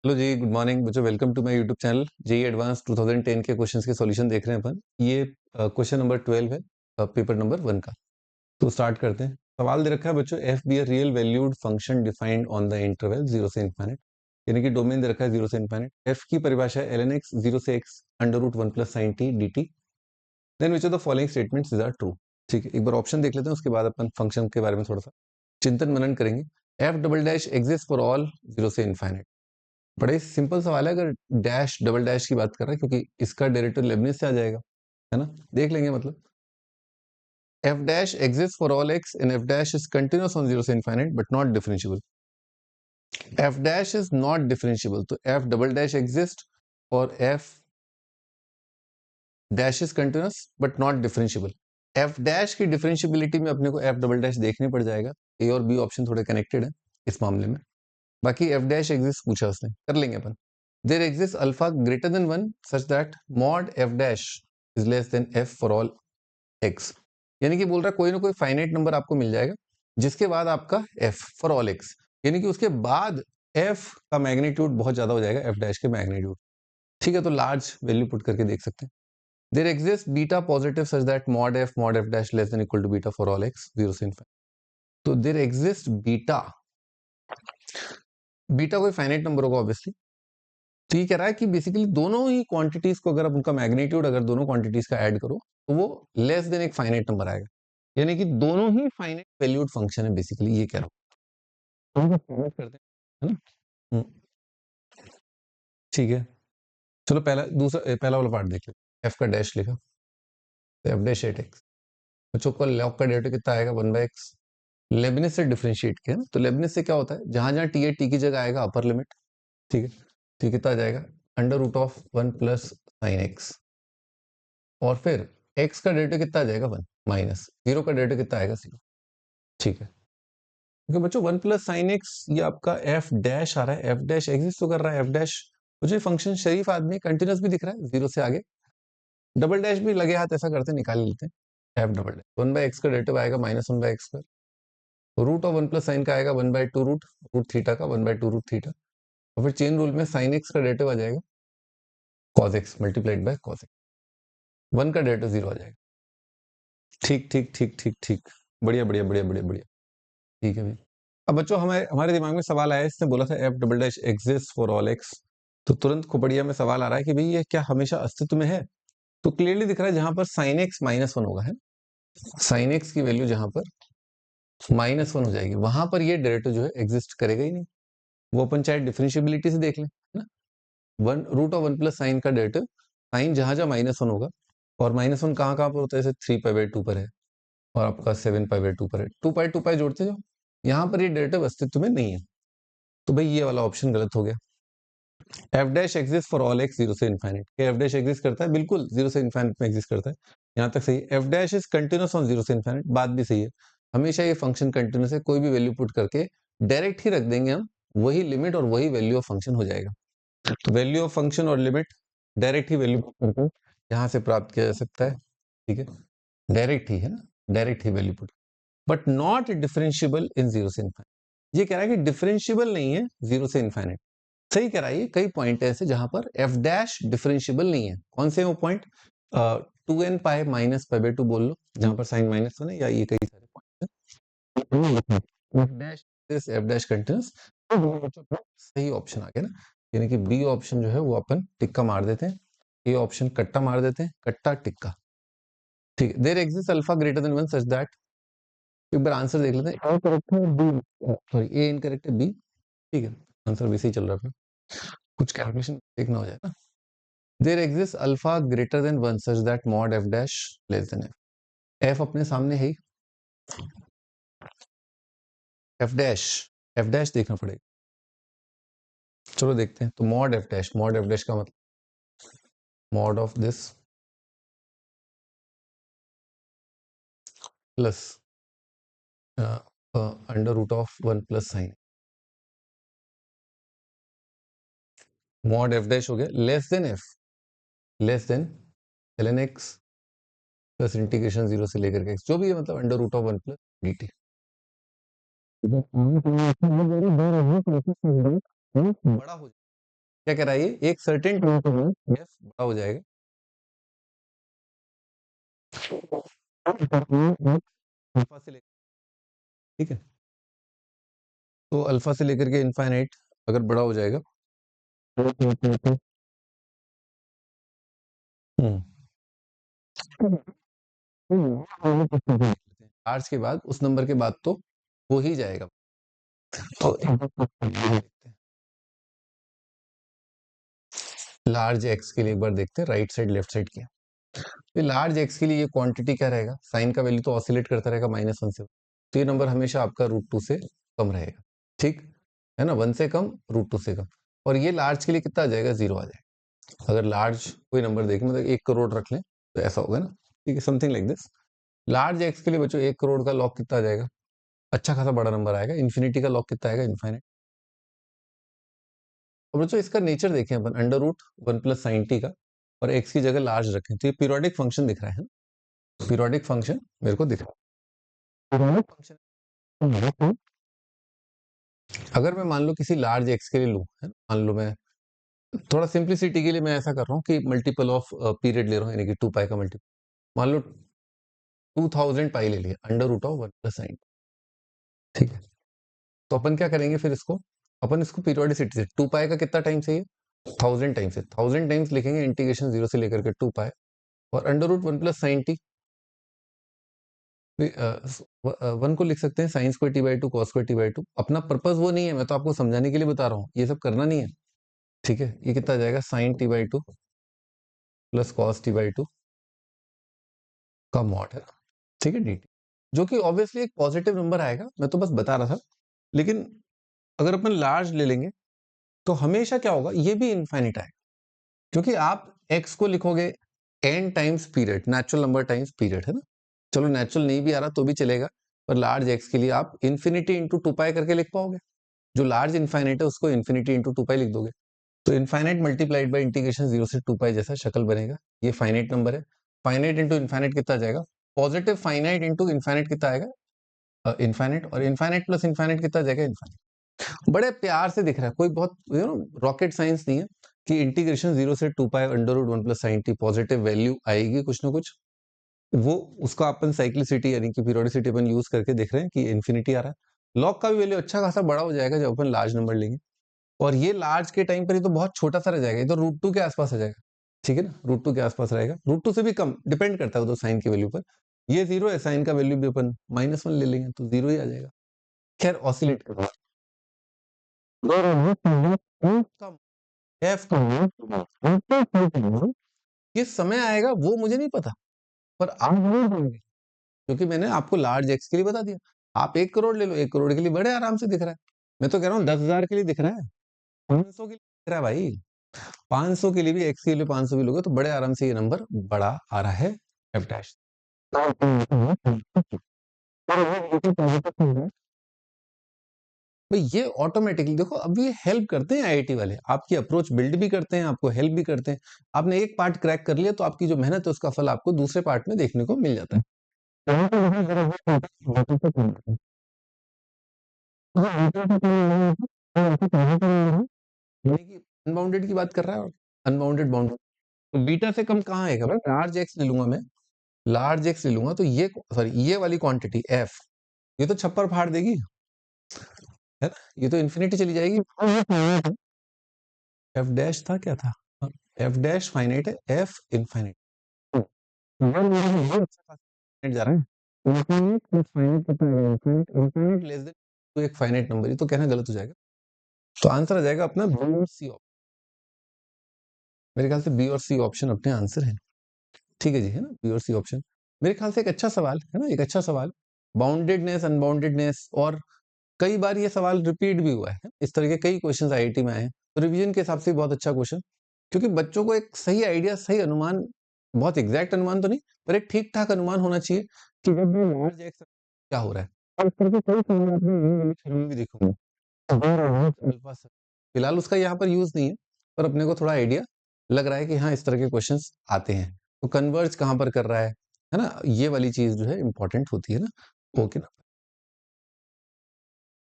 Hello जी, good morning बच्चों। Welcome to my YouTube channel. JEE advance 2010 के questions के सॉल्यूशन देख रहे हैं अपन। ये क्वेश्चन नंबर 12 है पेपर नंबर 1 का। तो स्टार्ट करते हैं। सवाल दे रखा है बच्चों, F be a real valued function defined on the interval 0 से इनफाइनाइट, यानी कि डोमेन दे रखा है 0 से इनफाइनाइट। एफ की परिभाषा है ln x 0 से x under root 1 plus sine t d t. Then which of the following statements are true. ठीक है, एक बार ऑप्शन देख लेते हैं, उसके बाद अपन फंक्शन के बारे में थोड़ा सा चिंतन मनन करेंगे। F double dash exist for all 0 से इनफाइनाइट। बड़ा ही सिंपल सवाल है, अगर डैश डबल डैश की बात कर रहा है, क्योंकि इसका डेरिवेटिव लेबनिज से आ जाएगा, है ना। देख लेंगे मतलब F dash exist for all x and F dash is continuous on 0 से infinite but not differentiable. F dash is not differentiable, तो एफ डबल डैश एग्जिस्ट और F dash is continuous but not differentiable. F dash की differentiability में अपने को F double dash देखने पड़ जाएगा। ए और बी ऑप्शन थोड़े कनेक्टेड है इस मामले में। बाकी एफ डैश एग्जिस्ट पूछा उसने, कर लेंगे अपन। There exist alpha greater than 1 such that mod f dash is less than f for all x. यानी कि बोल रहा है कोई ना कोई फाइनाइट नंबर आपको मिल जाएगा जिसके बाद आपका एफ फॉर ऑल एक्स, यानी कि उसके बाद एफ का मैग्नीट्यूड बहुत ज्यादा हो जाएगा एफ डैश के मैग्नीट्यूड। ठीक है, तो लार्ज वैल्यू पुट करके देख सकते हैं। There exist beta positive such that mod f dash less than equal to beta for all x 0 से इनफिनिटी। तो देयर एग्जिस्ट बीटा, बीटा कोई फाइनाइट नंबर होगा ऑब्वियसली। तो ये कह रहा है कि बेसिकली दोनों ही क्वांटिटीज को अगर आप उनका मैग्नीट्यूड अगर दोनों क्वांटिटीज का ऐड करो तो वो लेस देन एक फाइनाइट नंबर आएगा, यानी कि दोनों ही फाइनाइट वैल्यूड फंक्शन है, बेसिकली ये कह रहा हूँ। करते हैं, है ना। ठीक है, चलो पहला वाला पार्ट देख लेते। एफ का डैश लिखा, एफ डैश एट एक्स। बच्चों को लॉग का डेरिवेटिव कितना आएगा 1/x। लेबनिज से डिफरेंशिएट किया ना, तो लेबनिज से क्या होता है, जहां जहां टी है टी की जगह आएगा अपर लिमिट। ठीक है, तो कितना आ जाएगा under root of 1 plus sine x, और फिर x का डेरिवेटिव कितना आ जाएगा 1 माइनस 0 का डेरिवेटिव कितना आएगा 0। ठीक है, क्योंकि बच्चों 1 प्लस साइन एक्स ये आपका एफ डैश आ रहा है, एफ डैश एग्जिस्ट तो कर रहा है एफ डैश। मुझे फंक्शन शरीफ आदमी कंटिन्यूअस भी दिख रहा है 0 से आगे। डबल डैश भी लगे हाथ ऐसा करते निकाल लेते हैं। एफ डबल डैश 1/x का डेरिवेटिव आएगा माइनस 1/x स्क्वायर, तो रूट ऑफ 1 प्लस साइन का आएगा 1/2 रूट रूट थीटा का 1/2 रूट थीटा, और फिर चेन रूल में साइन एक्स का डेरिवेटिव आ जाएगा cos x multiplied by cos x. 1 का डेरिवेटिव 0 आ जाएगा। ठीक ठीक ठीक ठीक ठीक, बढ़िया बढ़िया बढ़िया बढ़िया बढ़िया। ठीक है भाई। अब बच्चों हमें हमारे दिमाग में सवाल आया, इसने बोला था F double dash exist for all x, तो तुरंत खोपड़िया में सवाल आ रहा है कि भाई ये क्या हमेशा अस्तित्व में है। तो क्लियरली दिख रहा है जहां पर साइन एक्स माइनस 1 होगा, है साइन एक्स की वैल्यू जहां पर -1 हो जाएगी वहां पर ये डेरिवेटिव जो है एग्जिस्ट करेगा ही नहीं। वो अपन चाहे डिफरेंशिएबिलिटी से देख लें, है ना। One root of 1 plus sine का डेरिवेटिव, साइन जहां जहां -1 होगा, और -1 कहाँ कहाँ पर होता है, जैसे 3π/2 पर है और आपका 7π/2 पर है, 2π जोड़ते जाओ, यहाँ पर ये डेरिवेटिव अस्तित्व में नहीं है। तो भाई ये वाला ऑप्शन गलत हो गया। F dash exist for all x 0 से इनफाइनाइट, एफ डैश एग्जिस्ट करता है बिल्कुल 0 से इनफाइनाइट में एग्जिस्ट करता है, यहाँ तक सही। F dash is continuous on 0 से इनफाइनाइट, बात भी सही है। हमेशा ये फंक्शन कंटिन्यूअस है, कोई भी वैल्यू पुट करके डायरेक्ट ही रख देंगे हम, वही लिमिट और वही वैल्यू ऑफ फंक्शन हो जाएगा। तो वैल्यू ऑफ फंक्शन और लिमिट डायरेक्ट ही वैल्यू पुट करके यहाँ से प्राप्त किया जा सकता है। ठीक है, डायरेक्ट ही है ना, डायरेक्ट ही value put, but not differentiable in 0 से इनफाइनाइट। ये कह रहा है कि डिफरेंशिएबल नहीं है 0 से इनफाइनाइट। सही कह रहा है, ये कई पॉइंट ऐसे जहां पर एफ डैश डिफरेंशिएबल नहीं है। कौन से वो पॉइंट, 2n पाई माइनस π/2 बोल लो, जहां पर साइन -1 है, या ये कई सारे पॉइंट है। F dash is F dash continuous, सही ऑप्शन आ गया ना, यानी कि बी ऑप्शन जो है वो अपन टिक्का मार देते हैं, ए ऑप्शन कट्टा मार देते हैं, कट्टा टिक्का। ठीक है, there exist alpha greater than 1 such that, एक बार आंसर देख लेते हैं। ए करेक्ट है, बी सॉरी ए इनकरेक्ट है, बी। ठीक है, आंसर वैसे ही चल रहा है, कुछ कैलकुलेशन देखना हो जाए ना। There exist alpha greater than 1 such that mod f dash less than f. F अपने सामने है ही, एफ डैश देखना पड़ेगा। चलो देखते हैं, तो मॉड एफ डैश का मतलब mod of this plus under root of 1 plus sine, mod f dash हो गया less than f, less than ln x plus integration 0 से लेकर के x, जो भी है, मतलब under root of 1 plus dt। बड़ा हो क्या कह रहा है ये, एक सर्टेन टाइम पे एफ बड़ा हो जाएगा, अल्फा से लेकर, ठीक है, तो अल्फा से लेकर के इनफाइनाइट अगर बड़ा हो जाएगा, लार्ज के बाद उस नंबर के बाद तो हो ही जाएगा। तो लार्ज एक्स के लिए एक बार देखते हैं, राइट साइड लेफ्ट साइड की। लार्ज एक्स के लिए ये क्वांटिटी क्या रहेगा, साइन का वैल्यू तो ऑसिलेट करता रहेगा -1 से, तो ये नंबर हमेशा आपका √2 से कम रहेगा, ठीक है ना, 1 से कम, √2 से कम। और ये लार्ज के लिए कितना आ जाएगा, 0 आ जाएगा। अगर लार्ज कोई नंबर देखें, मतलब 1 करोड़ रख लें तो ऐसा होगा ना, ठीक है, something like this. Large x के लिए बच्चों 1 करोड़ का लॉग कितना आ जाएगा, अच्छा खासा बड़ा नंबर आएगा। इन्फिनिटी का लॉग कितना आएगा, इनफाइनाइट। और बच्चों इसका नेचर देखें अपन, √1 + sin t का, और एक्स की जगह लार्ज रखें, तो ये पीरियोडिक फंक्शन दिख रहा है ना, पीरियोडिक फंक्शन मेरे को दिख रहा है, पीरियोडिक फंक्शन। अगर मैं मान लो किसी लार्ज एक्स के लिए लूं, है ना, मान लो मैं थोड़ा सिंप्लिसिटी के लिए मैं ऐसा कर रहा हूँ कि मल्टीपल ऑफ पीरियड ले रहा हूँ, यानी कि 2 पाई का मल्टीपल, मान लो 2000 पाई ले लिया, √1 + sin, ठीक है। तो अपन क्या करेंगे फिर इसको, अपन इसको पीरियोडिसिटी से 2 पाई का कितना टाइम चाहिए, 1000 टाइम्स है, 1000 टाइम्स लिखेंगे, इंटीग्रेशन 0 से लेकर के 2 पाई, और √1 + sin t, 1 को लिख सकते हैं sin square t/2 cos square t/2। अपना पर्पस वो नहीं है, मैं तो आपको समझाने के लिए बता रहा हूँ, ये सब करना नहीं है, ठीक है। ये कितना आ जाएगा, sin t/2 + cos t/2 का मॉड है, ठीक है, dt, जो कि ऑब्वियसली एक पॉजिटिव नंबर आएगा, मैं तो बस बता रहा था। लेकिन अगर अपन लार्ज ले लेंगे तो हमेशा क्या होगा, ये भी इनफाइनिट आएगा, क्योंकि आप x को लिखोगे n times period, natural number times period, है ना। चलो नेचुरल नहीं भी आ रहा तो भी चलेगा, पर लार्ज x के लिए आप इन्फिनिटी इंटू 2 पाई करके लिख पाओगे, जो लार्ज इनफाइनाइट है उसको इन्फिनिटी इंटू 2 पाई लिख दोगे, तो इनफाइनाइट मल्टीप्लाइड बाय इंटीग्रेशन 0 से 2 पाई जैसा शक्ल बनेगा। ये फाइनाइट नंबर है, फाइनाइट इंटू इनफाइनाइट कितना आ जाएगा, पॉजिटिव फाइनाइट इंटू इनफाइनाइट कितना आएगा, इनफाइनाइट, और इनफाइनाइट प्लस इनफाइनाइट कितना आ जाएगा, इनफाइनाइट। बड़े प्यार से दिख रहा है, कोई बहुत रॉकेट साइंस नहीं है कि इंटीग्रेशन 0 से 2 पाई √1 + sin t पॉजिटिव वैल्यू आएगी कुछ ना कुछ, वो उसका अपन साइक्लिसिटी यानी कि पीरियोडिसिटी अपन यूज करके देख रहे हैं कि इन्फिनिटी आ रहा है। लॉग का भी वैल्यू अच्छा खासा बड़ा हो जाएगा जब अपन लार्ज नंबर लेंगे, और ये लार्ज के टाइम पर ही तो बहुत छोटा सा रह जाएगा, ये तो √2 के आसपास आ जाएगा, ठीक है ना, √2 के आसपास रहेगा, √2 से भी कम, डिपेंड करता है वो तो साइन की वैल्यू पर। ये 0 है, साइन का वैल्यू भी अपन -1 ले लेंगे तो 0 ही आ जाएगा। खैर ऑसिलेट कर एफ किस समय आएगा वो मुझे नहीं पता, पर आप जरूर पाएंगे, क्योंकि मैंने आपको लार्ज एक्स के लिए बता दिया। आप 1 करोड़ ले लो, 1 करोड़ के लिए बड़े आराम से दिख रहा है, मैं तो कह रहा हूँ 10,000 के लिए दिख रहा है, 500 के लिए दिख रहा है भाई, 500 के लिए भी, एक्स के लिए 500 भी लोगे तो बड़े आराम से ये नंबर बड़ा आ रहा है, एफ डैश। भाई ये ऑटोमेटिकली देखो, अब ये हेल्प करते हैं आईआईटी वाले, आपकी अप्रोच बिल्ड भी करते हैं, आपको हेल्प भी करते हैं। आपने एक पार्ट क्रैक कर लिया तो आपकी जो मेहनत है उसका फल आपको दूसरे पार्ट में देखने को मिल जाता है। अनबाउंडेड की बात कर रहा है, अनबाउंडेड बाउंडेड, तो बीटा से कम कहाँ आएगा भाई, लार्ज एक्स ले लूंगा मैं, लार्ज एक्स ले लूंगा तो ये, सॉरी, ये वाली क्वांटिटी एफ, ये तो छप्पर फाड़ देगी, है ना, ये तो इन्फिनिटी चली जाएगी। एफ डैश था क्या था, एफ डैश फाइनाइट है, एफ इनफाइनाइट जा रहा है, इनफाइनाइट प्लस फाइनाइट कितना है, इनफाइनाइट, इनफाइनाइट लेस देन तो एक फाइनाइट नंबर, ये तो कहना गलत हो जाएगा, तो आंसर आ जाएगा अपना बी और सी ऑप्शन। मेरे ख्याल से बी और सी ऑप्शन अपने आंसर है, ठीक है जी, है ना, बी और सी ऑप्शन मेरे ख्याल से एक अच्छा सवाल है ना, एक अच्छा सवाल, बाउंडेडनेस अनबाउंडेडनेस, और कई बार ये सवाल रिपीट भी हुआ है, इस तरह के कई क्वेश्चंस आईआईटी में आए हैं, तो रिवीजन के हिसाब से बहुत अच्छा क्वेश्चन, क्योंकि बच्चों को एक सही आइडिया, सही अनुमान, बहुत एग्जैक्ट अनुमान तो नहीं, पर एक ठीक ठाक अनुमान होना चाहिए कि जब मैं लार्ज एक्स क्या हो रहा है, और इस तरह के कई सवाल आपने फिल्म में भी देखोगे, अल्फा से फिलहाल उसका यहाँ पर यूज नहीं है, पर अपने को थोड़ा आइडिया लग रहा है कि हाँ इस तरह के क्वेश्चंस आते हैं, तो कन्वर्ज कहाँ पर कर रहा है ना, ये वाली चीज जो है इंपॉर्टेंट होती है ना, ओके ना।